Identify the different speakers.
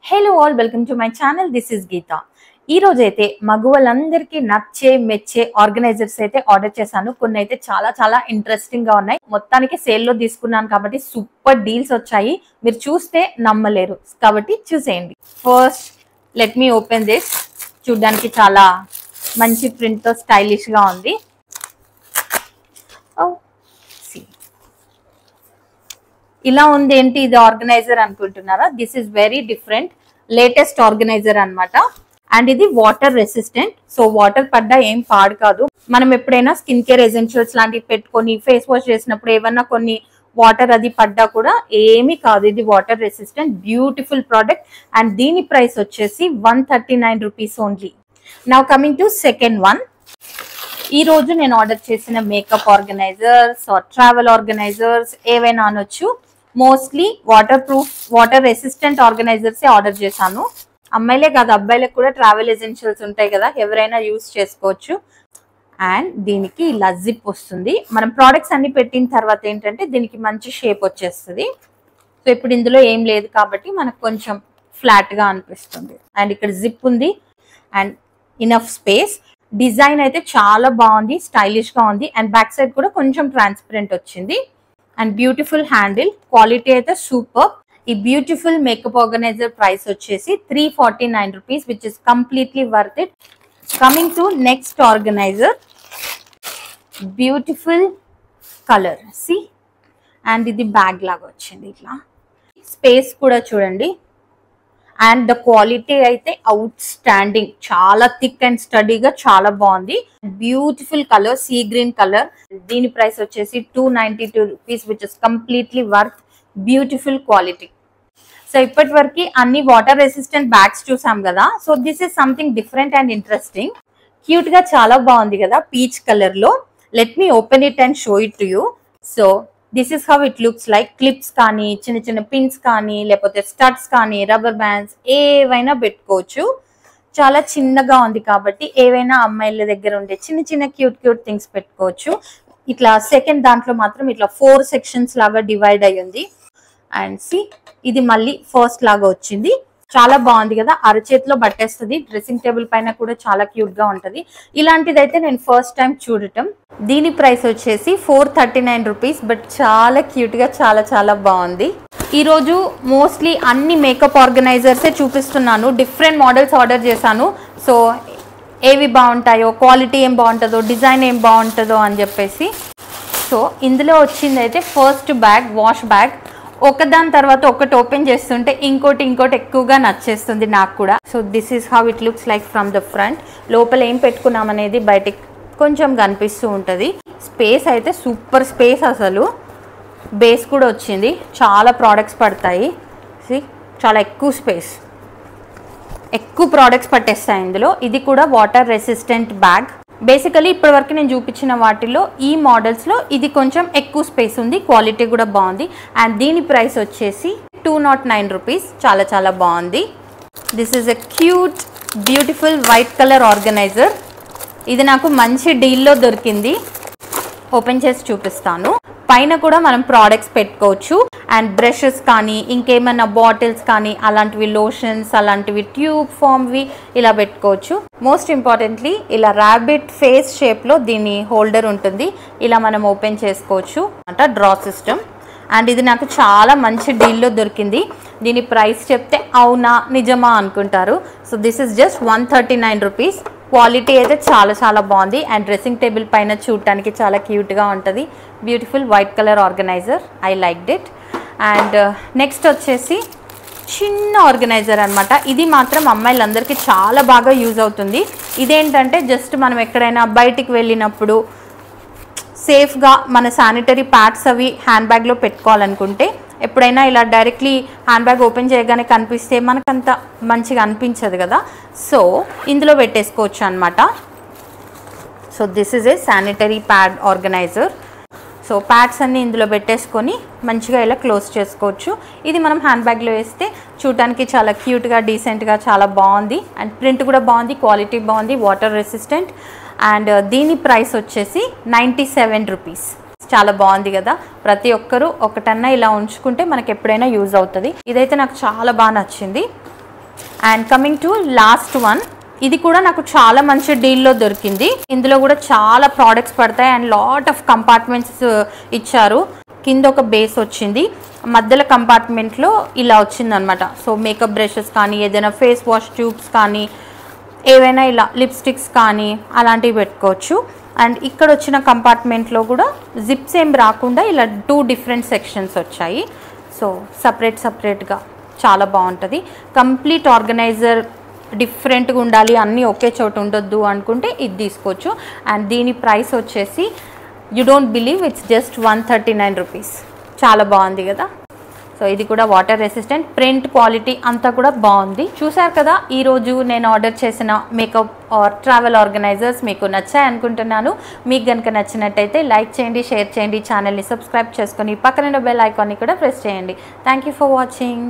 Speaker 1: Hello all, welcome to my channel. This is Geetha. ఈ రోజు అయితే మగవాళ్ళందరికీ నచ్చే మెచ్చే ఆర్గనైజర్స్ అయితే ఆర్డర్ చేశాను. కొన్ని అయితే చాలా చాలా ఇంట్రెస్టింగ్ గా ఉన్నాయి. మొత్తానికి సేల్ లో తీసుకున్నాను కాబట్టి సూపర్ డీల్స్ వచ్చాయి. మీరు చూస్తే నమ్మలేరు, కాబట్టి చూసేయండి. First let me open this. చూడ్డానికి చాలా మంచి ప్రింట్ తో స్టైలిష్ గా ఉంది. ఇలా ఉంది ఏంటి ఇది ఆర్గనైజర్ అనుకుంటున్నారా? This is very different, latest organiser అన్నమాట. అండ్ ఇది వాటర్ రెసిస్టెంట్, సో వాటర్ పడ్డా ఏం పాడు కాదు. మనం ఎప్పుడైనా స్కిన్ కేర్ ఎసెన్షియల్స్ లాంటివి పెట్టుకొని ఫేస్ వాష్ చేసినప్పుడు ఏమన్నా కొన్ని వాటర్ అది పడ్డా కూడా ఏమీ కాదు. ఇది water resistant, beautiful product. And దీని ప్రైస్ వచ్చేసి 139 rupees only. Now coming to second one. ఈ రోజు నేను ఆర్డర్ చేసిన makeup organisers or travel organisers ఏవైనా అనొచ్చు. Mostly water proof, water resistant organisers order చేశాను. అమ్మాయిలే కాదు, అబ్బాయిలకు కూడా ట్రావెల్ ఎసెన్షియల్స్ ఉంటాయి కదా, ఎవరైనా యూస్ చేసుకోవచ్చు. అండ్ దీనికి ఇలా జిప్ వస్తుంది. మనం ప్రోడక్ట్స్ అన్ని పెట్టిన తర్వాత ఏంటంటే దీనికి మంచి షేప్ వచ్చేస్తుంది. సో ఇప్పుడు ఇందులో ఏం లేదు కాబట్టి మనకు కొంచెం ఫ్లాట్ గా అనిపిస్తుంది. అండ్ ఇక్కడ జిప్ ఉంది అండ్ ఇనఫ్ స్పేస్. డిజైన్ అయితే చాలా బాగుంది, స్టైలిష్ గా ఉంది. అండ్ బ్యాక్ సైడ్ కూడా కొంచెం ట్రాన్స్పరెంట్ వచ్చింది. అండ్ బ్యూటిఫుల్ హ్యాండిల్, క్వాలిటీ అయితే సూపర్. ఈ బ్యూటిఫుల్ మేకప్ ఆర్గనైజర్ ప్రైస్ వచ్చేసి 349 rupees, which is completely worth it. Coming to next organiser, beautiful colour see. And ఇది బ్యాగ్ లాగా వచ్చింది. ఇట్లా స్పేస్ కూడా చూడండి. అండ్ ద క్వాలిటీ అయితే అవుట్ స్టాండింగ్, చాలా థిక్ అండ్ స్టడీగా చాలా బాగుంది. Beautiful colour, sea green colour. దీని ప్రైస్ వచ్చేసి 292 rupees, which is completely worth. Beautiful quality. So ఇప్పటి వరకు అన్ని వాటర్ రెసిస్టెంట్ బ్యాగ్స్ చూసాం కదా. So this is something different and interesting. Cute గా చాలా బాగుంది కదా, పీచ్ కలర్ లో. Let me open it and show it to you. So this is how it looks like. Clips కానీ, చిన్న చిన్న పిన్స్ కానీ, లేకపోతే స్టడ్స్ కానీ, రబ్బర్ బ్యాండ్స్ ఏవైనా పెట్టుకోవచ్చు. చాలా చిన్నగా ఉంది కాబట్టి ఏవైనా అమ్మాయిల దగ్గర ఉండే చిన్న చిన్న క్యూట్ క్యూట్ థింగ్స్ పెట్టుకోవచ్చు. ఇట్లా సెకండ్ దాంట్లో మాత్రం ఇట్లా 4 సెక్షన్స్ లాగా డివైడ్ అయ్యి ఉంది. అండ్ సి, ఇది మళ్ళీ ఫస్ట్ లాగా వచ్చింది. చాలా బాగుంది కదా, అరచేతిలో పట్టేస్తుంది. డ్రెస్సింగ్ టేబుల్ పైన కూడా చాలా క్యూట్ గా ఉంటది. ఇలాంటిదైతే నేను ఫస్ట్ టైం చూడటం. దీని ప్రైస్ వచ్చేసి 439 రూపీస్, బట్ చాలా క్యూట్ గా చాలా చాలా బాగుంది. ఈ రోజు మోస్ట్లీ అన్ని మేకప్ ఆర్గనైజర్సే చూపిస్తున్నాను. డిఫరెంట్ మోడల్స్ ఆర్డర్ చేశాను. సో ఏవి బాగుంటాయో, క్వాలిటీ ఏం బాగుంటుందో, డిజైన్ ఏం బాగుంటుందో అని చెప్పేసి. సో ఇందులో వచ్చింది అయితే ఫస్ట్ బ్యాగ్, వాష్ బ్యాగ్. ఒకదాని తర్వాత ఒకటి ఓపెన్ చేస్తుంటే ఇంకోటి ఎక్కువగా నచ్చేస్తుంది నాకు కూడా. So this is how it looks like from the front. లోపల ఏం పెట్టుకున్నాం అనేది బయటికి కొంచెం కనిపిస్తూ ఉంటుంది. స్పేస్ అయితే సూపర్ స్పేస్ అసలు. బేస్ కూడా వచ్చింది, చాలా ప్రోడక్ట్స్ పడతాయి. చాలా ఎక్కువ స్పేస్, ఎక్కువ ప్రోడక్ట్స్ పట్టేస్తాయి ఇందులో. ఇది కూడా వాటర్ రెసిస్టెంట్ బ్యాగ్. బేసికలీ ఇప్పటి వరకు నేను చూపించిన వాటిలో ఈ మోడల్స్లో ఇది కొంచెం ఎక్కువ స్పేస్ ఉంది, క్వాలిటీ కూడా బాగుంది. అండ్ దీని ప్రైస్ వచ్చేసి 209 రూపీస్. చాలా చాలా బాగుంది. This is a cute beautiful white colour organiser. ఇది నాకు మంచి డీల్లో దొరికింది. ఓపెన్ చేసి చూపిస్తాను. పైన కూడా మనం ప్రోడక్ట్స్ పెట్టుకోవచ్చు. అండ్ బ్రషెస్ కానీ, ఇంకేమైనా బాటిల్స్ కానీ, అలాంటివి లోషన్స్, అలాంటివి ట్యూబ్ ఫామ్వి ఇలా పెట్టుకోవచ్చు. మోస్ట్ ఇంపార్టెంట్లీ ఇలా ర్యాబిట్ ఫేస్ షేప్లో దీని హోల్డర్ ఉంటుంది. ఇలా మనం ఓపెన్ చేసుకోవచ్చు అంటే డ్రా సిస్టమ్. అండ్ ఇది నాకు చాలా మంచి డీల్లో దొరికింది. దీని ప్రైస్ చెప్తే అవునా నిజమా అనుకుంటారు. So this is just 139 rupees. Quality అయితే చాలా చాలా బాగుంది. అండ్ డ్రెస్సింగ్ టేబుల్ పైన చూడటానికి చాలా క్యూట్గా ఉంటుంది. Beautiful white colour organiser, I liked it. And next వచ్చేసి చిన్న ఆర్గనైజర్ అనమాట. ఇది మాత్రం అమ్మాయిలందరికీ చాలా బాగా యూజ్ అవుతుంది. ఇదేంటంటే జస్ట్ మనం ఎక్కడైనా బయటికి వెళ్ళినప్పుడు సేఫ్గా మన శానిటరీ ప్యాడ్స్ అవి హ్యాండ్ బ్యాగ్లో పెట్టుకోవాలనుకుంటే, ఎప్పుడైనా ఇలా డైరెక్ట్లీ హ్యాండ్ బ్యాగ్ ఓపెన్ చేయగానే కనిపిస్తే మనకంత మంచిగా అనిపించదు కదా. సో ఇందులో పెట్టేసుకోవచ్చు అనమాట. So this is a sanitary pad organizer. So pads అన్నీ ఇందులో పెట్టేసుకొని మంచిగా ఇలా క్లోజ్ చేసుకోవచ్చు. ఇది మనం హ్యాండ్ బ్యాగ్లో వేస్తే చూడటానికి చాలా క్యూట్గా, డీసెంట్గా చాలా బాగుంది. అండ్ ప్రింట్ కూడా బాగుంది, క్వాలిటీ బాగుంది, వాటర్ రెసిస్టెంట్. అండ్ దీని ప్రైస్ వచ్చేసి 97 రూపీస్. చాలా బాగుంది కదా. ప్రతి ఒక్కరూ ఒకటన్నా ఇలా ఉంచుకుంటే మనకి ఎప్పుడైనా యూజ్ అవుతుంది. ఇదైతే నాకు చాలా బాగా నచ్చింది. And coming to last one, ఇది కూడా నాకు చాలా మంచి డీల్లో దొరికింది. ఇందులో కూడా చాలా ప్రోడక్ట్స్ పడతాయి అండ్ లాట్ ఆఫ్ కంపార్ట్మెంట్స్ ఇచ్చారు. కింద ఒక బేస్ వచ్చింది, మధ్యలో కంపార్ట్మెంట్లో ఇలా వచ్చిందనమాట. సో మేకప్ బ్రషెస్ కానీ, ఏదైనా ఫేస్ వాష్ ట్యూబ్స్ కానీ, ఏవైనా ఇలా లిప్స్టిక్స్ కానీ అలాంటివి పెట్టుకోవచ్చు. అండ్ ఇక్కడ వచ్చిన కంపార్ట్మెంట్లో కూడా జిప్స్ ఏం రాకుండా ఇలా 2 డిఫరెంట్ సెక్షన్స్ వచ్చాయి. సో సపరేట్గా చాలా బాగుంటుంది. కంప్లీట్ ఆర్గనైజర్ డిఫరెంట్గా ఉండాలి, అన్నీ ఒకే చోట ఉండొద్దు అనుకుంటే ఇది తీసుకోవచ్చు. అండ్ దీని ప్రైస్ వచ్చేసి you don't believe it's just 139 rupees. చాలా బాగుంది కదా. సో ఇది కూడా వాటర్ రెసిస్టెంట్, ప్రింట్ క్వాలిటీ అంతా కూడా బాగుంది. చూసారు కదా ఈరోజు నేను ఆర్డర్ చేసిన మేకప్ ఆర్ ట్రావెల్ ఆర్గనైజర్స్ మీకు నచ్చాయి అనుకుంటున్నాను. మీకు కనుక నచ్చినట్టయితే లైక్ చేయండి, షేర్ చేయండి, ఛానల్ని సబ్స్క్రైబ్ చేసుకొని పక్కన బెల్ ఐకాన్ని కూడా ప్రెస్ చేయండి. Thank you for watching.